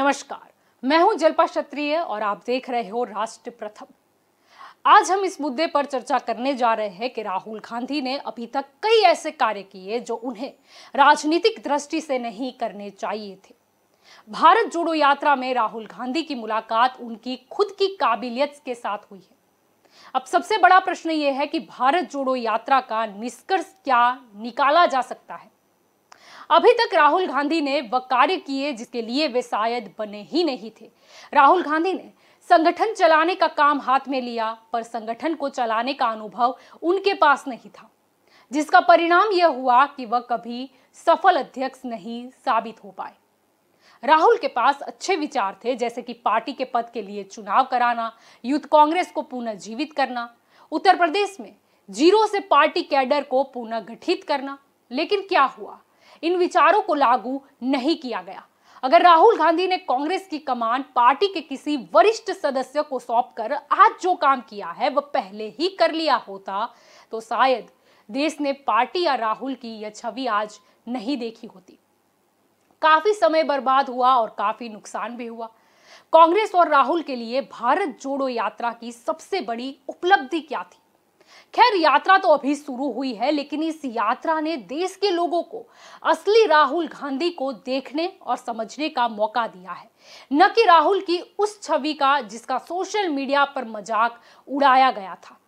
नमस्कार, मैं हूं जल्पा क्षत्रिय और आप देख रहे हो राष्ट्र प्रथम। आज हम इस मुद्दे पर चर्चा करने जा रहे हैं कि राहुल गांधी ने अभी तक कई ऐसे कार्य किए जो उन्हें राजनीतिक दृष्टि से नहीं करने चाहिए थे। भारत जोड़ो यात्रा में राहुल गांधी की मुलाकात उनकी खुद की काबिलियत के साथ हुई है। अब सबसे बड़ा प्रश्न यह है कि भारत जोड़ो यात्रा का निष्कर्ष क्या निकाला जा सकता है। अभी तक राहुल गांधी ने वह कार्य किए जिसके लिए वे शायद बने ही नहीं थे। राहुल गांधी ने संगठन चलाने का काम हाथ में लिया, पर संगठन को चलाने का अनुभव उनके पास नहीं था, जिसका परिणाम यह हुआ कि वह कभी सफल अध्यक्ष नहीं साबित हो पाए। राहुल के पास अच्छे विचार थे, जैसे कि पार्टी के पद के लिए चुनाव कराना, यूथ कांग्रेस को पुनर्जीवित करना, उत्तर प्रदेश में जीरो से पार्टी कैडर को पुनर्गठित करना। लेकिन क्या हुआ? इन विचारों को लागू नहीं किया गया। अगर राहुल गांधी ने कांग्रेस की कमान पार्टी के किसी वरिष्ठ सदस्य को सौंपकर आज जो काम किया है वह पहले ही कर लिया होता, तो शायद देश ने पार्टी या राहुल की यह छवि आज नहीं देखी होती। काफी समय बर्बाद हुआ और काफी नुकसान भी हुआ। कांग्रेस और राहुल के लिए भारत जोड़ो यात्रा की सबसे बड़ी उपलब्धि क्या थी? खैर, यात्रा तो अभी शुरू हुई है, लेकिन इस यात्रा ने देश के लोगों को असली राहुल गांधी को देखने और समझने का मौका दिया है, न कि राहुल की उस छवि का जिसका सोशल मीडिया पर मजाक उड़ाया गया था।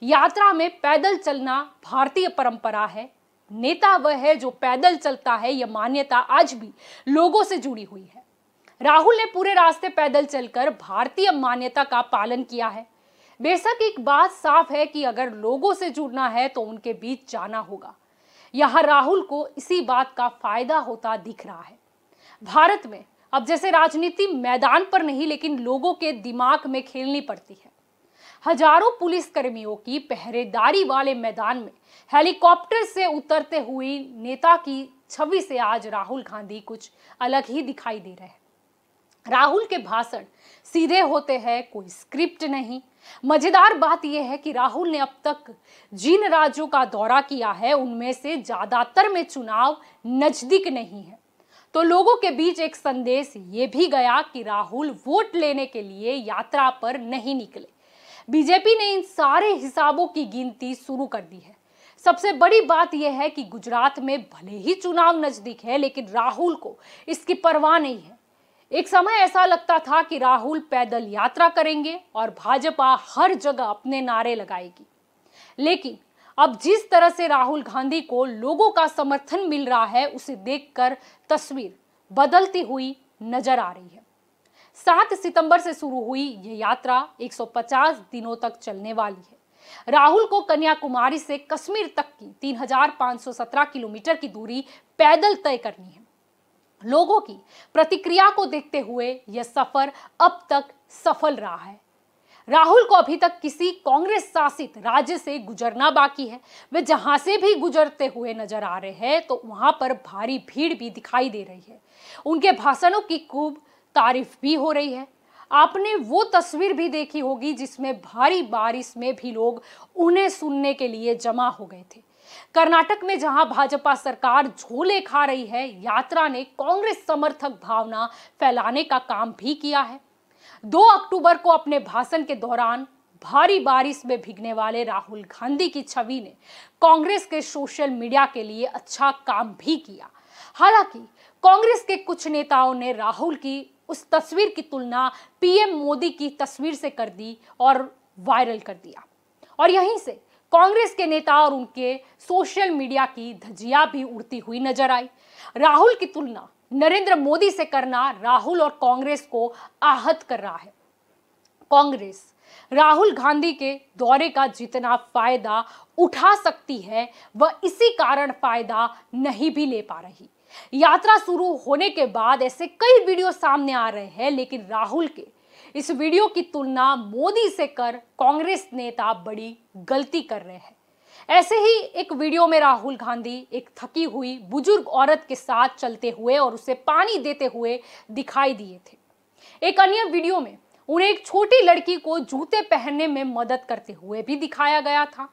यात्रा में पैदल चलना भारतीय परंपरा है। नेता वह है जो पैदल चलता है, यह मान्यता आज भी लोगों से जुड़ी हुई है। राहुल ने पूरे रास्ते पैदल चलकर भारतीय मान्यता का पालन किया है। बेशक एक बात साफ है कि अगर लोगों से जुड़ना है तो उनके बीच जाना होगा। यहां राहुल को इसी बात का फायदा होता दिख रहा है। भारत में अब जैसे राजनीति मैदान पर नहीं, लेकिन लोगों के दिमाग में खेलनी पड़ती है। हजारों पुलिस कर्मियों की पहरेदारी वाले मैदान में हेलीकॉप्टर से उतरते हुए नेता की छवि से आज राहुल गांधी कुछ अलग ही दिखाई दे रहे हैं। राहुल के भाषण सीधे होते हैं, कोई स्क्रिप्ट नहीं। मजेदार बात यह है कि राहुल ने अब तक जिन राज्यों का दौरा किया है उनमें से ज्यादातर में चुनाव नजदीक नहीं है, तो लोगों के बीच एक संदेश ये भी गया कि राहुल वोट लेने के लिए यात्रा पर नहीं निकले। बीजेपी ने इन सारे हिसाबों की गिनती शुरू कर दी है। सबसे बड़ी बात यह है कि गुजरात में भले ही चुनाव नजदीक है, लेकिन राहुल को इसकी परवाह नहीं है। एक समय ऐसा लगता था कि राहुल पैदल यात्रा करेंगे और भाजपा हर जगह अपने नारे लगाएगी, लेकिन अब जिस तरह से राहुल गांधी को लोगों का समर्थन मिल रहा है, उसे देखकर तस्वीर बदलती हुई नजर आ रही है। 7 सितंबर से शुरू हुई यह यात्रा 150 दिनों तक चलने वाली है। राहुल को कन्याकुमारी से कश्मीर तक की 3517 किलोमीटर की दूरी पैदल तय करनी है। लोगों की प्रतिक्रिया को देखते हुए यह सफर अब तक सफल रहा है। राहुल को अभी तक किसी कांग्रेस शासित राज्य से गुजरना बाकी है। वे जहां से भी गुजरते हुए नजर आ रहे हैं तो वहां पर भारी भीड़ भी दिखाई दे रही है। उनके भाषणों की खूब तारीफ भी हो रही है। आपने वो तस्वीर भी देखी होगी जिसमें भारी बारिश में भी लोग उन्हें सुनने के लिए जमा हो गए थे। कर्नाटक में जहां भाजपा सरकार झोले खा रही है, यात्रा ने कांग्रेस समर्थक भावना फैलाने का काम भी किया है। 2 अक्टूबर को अपने भाषण के दौरान भारी बारिश में भीगने वाले राहुल गांधी की छवि ने कांग्रेस के सोशल मीडिया के लिए अच्छा काम भी किया। हालांकि कांग्रेस के कुछ नेताओं ने राहुल की उस तस्वीर की तुलना पीएम मोदी की तस्वीर से कर दी और वायरल कर दिया, और यहीं से कांग्रेस के नेता और उनके सोशल मीडिया की धज्जियां भी उड़ती हुई नजर आई। राहुल की तुलना नरेंद्र मोदी से करना राहुल और कांग्रेस को आहत कर रहा है। कांग्रेस राहुल गांधी के दौरे का जितना फायदा उठा सकती है, वह इसी कारण फायदा नहीं भी ले पा रही। यात्रा शुरू होने के बाद ऐसे कई वीडियो सामने आ रहे हैं, लेकिन राहुल के इस वीडियो की तुलना मोदी से कर कांग्रेस नेता बड़ी गलती कर रहे हैं। ऐसे ही एक वीडियो में राहुल गांधी एक थकी हुई बुजुर्ग औरत के साथ चलते हुए और उसे पानी देते हुए दिखाई दिए थे। एक अन्य वीडियो में उन्हें एक छोटी लड़की को जूते पहनने में मदद करते हुए भी दिखाया गया था,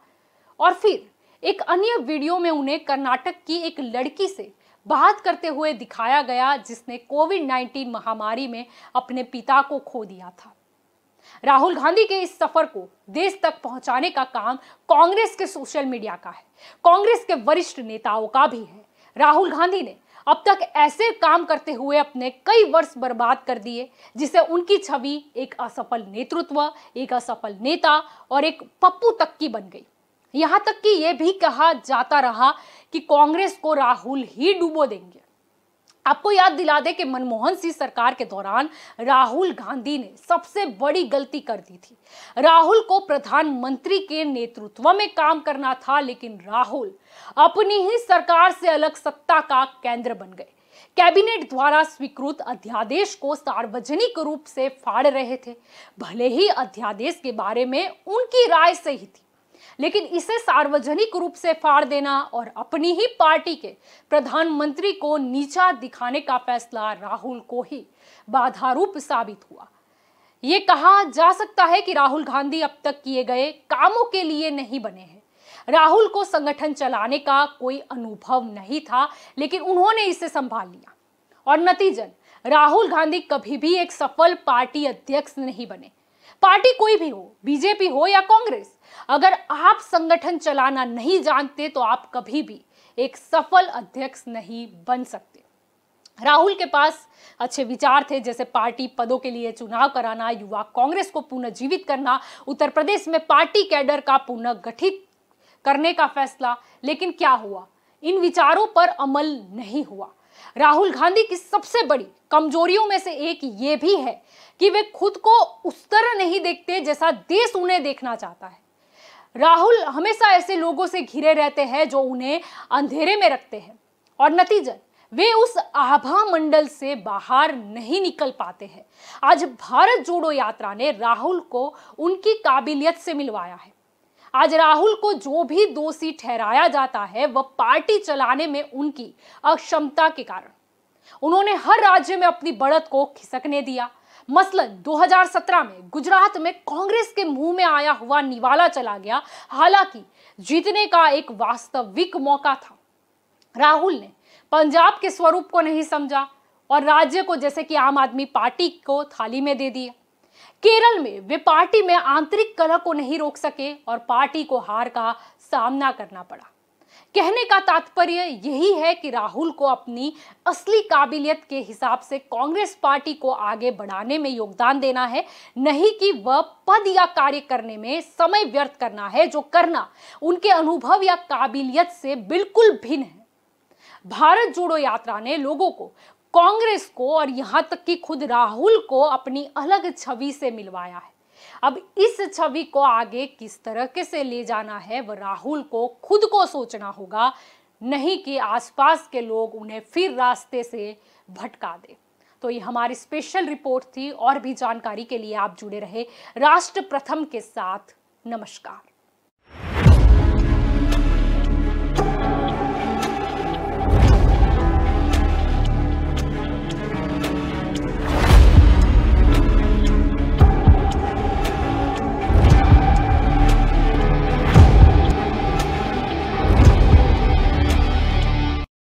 और फिर एक अन्य वीडियो में उन्हें कर्नाटक की एक लड़की से बात करते हुए दिखाया गया, जिसने कोविड-19 महामारी में अपने पिता को खो दिया था। राहुल गांधी के इस सफर को देश तक पहुंचाने का काम कांग्रेस के सोशल मीडिया का है, कांग्रेस के वरिष्ठ नेताओं का भी है। राहुल गांधी ने अब तक ऐसे काम करते हुए अपने कई वर्ष बर्बाद कर दिए, जिससे उनकी छवि एक असफल नेतृत्व, एक असफल नेता और एक पप्पू तक की बन गई। यहां तक कि यह भी कहा जाता रहा कि कांग्रेस को राहुल ही डुबो देंगे। आपको याद दिला दे कि मनमोहन सिंह सरकार के दौरान राहुल गांधी ने सबसे बड़ी गलती कर दी थी। राहुल को प्रधानमंत्री के नेतृत्व में काम करना था, लेकिन राहुल अपनी ही सरकार से अलग सत्ता का केंद्र बन गए। कैबिनेट द्वारा स्वीकृत अध्यादेश को सार्वजनिक रूप से फाड़ रहे थे। भले ही अध्यादेश के बारे में उनकी राय सही थी, लेकिन इसे सार्वजनिक रूप से फाड़ देना और अपनी ही पार्टी के प्रधानमंत्री को नीचा दिखाने का फैसला राहुल को ही बाधारूप साबित हुआ। ये कहा जा सकता है कि राहुल गांधी अब तक किए गए कामों के लिए नहीं बने हैं। राहुल को संगठन चलाने का कोई अनुभव नहीं था, लेकिन उन्होंने इसे संभाल लिया और नतीजन राहुल गांधी कभी भी एक सफल पार्टी अध्यक्ष नहीं बने। पार्टी कोई भी हो, बीजेपी हो या कांग्रेस, अगर आप संगठन चलाना नहीं जानते तो आप कभी भी एक सफल अध्यक्ष नहीं बन सकते। राहुल के पास अच्छे विचार थे, जैसे पार्टी पदों के लिए चुनाव कराना, युवा कांग्रेस को पुनर्जीवित करना, उत्तर प्रदेश में पार्टी कैडर का पुनर्गठित करने का फैसला, लेकिन क्या हुआ? इन विचारों पर अमल नहीं हुआ। राहुल गांधी की सबसे बड़ी कमजोरियों में से एक ये भी है कि वे खुद को उस तरह नहीं देखते जैसा देश उन्हें देखना चाहता है। राहुल हमेशा ऐसे लोगों से घिरे रहते हैं जो उन्हें अंधेरे में रखते हैं और नतीजन वे उस आभा मंडल से बाहर नहीं निकल पाते हैं। आज भारत जोड़ो यात्रा ने राहुल को उनकी काबिलियत से मिलवाया है। आज राहुल को जो भी दोषी ठहराया जाता है वह पार्टी चलाने में उनकी अक्षमता के कारण। उन्होंने हर राज्य में अपनी बढ़त को खिसकने दिया। मसलन 2017 में गुजरात में कांग्रेस के मुंह में आया हुआ निवाला चला गया, हालांकि जीतने का एक वास्तविक मौका था। राहुल ने पंजाब के स्वरूप को नहीं समझा और राज्य को जैसे कि आम आदमी पार्टी को थाली में दे दिया। केरल में वे पार्टी में आंतरिक कलह को नहीं रोक सके और पार्टी को हार का सामना करना पड़ा। कहने का तात्पर्य यही है कि राहुल को अपनी असली काबिलियत के हिसाब से कांग्रेस पार्टी को आगे बढ़ाने में योगदान देना है, नहीं कि वह पद या कार्य करने में समय व्यर्थ करना है, जो करना उनके अनुभव या काबिलियत से बिल्कुल भिन्न है। भारत जोड़ो यात्रा ने लोगों को, कांग्रेस को और यहां तक कि खुद राहुल को अपनी अलग छवि से मिलवाया है। अब इस छवि को आगे किस तरह से ले जाना है वह राहुल को खुद को सोचना होगा, नहीं कि आसपास के लोग उन्हें फिर रास्ते से भटका दे। तो ये हमारी स्पेशल रिपोर्ट थी। और भी जानकारी के लिए आप जुड़े रहे राष्ट्र प्रथम के साथ। नमस्कार।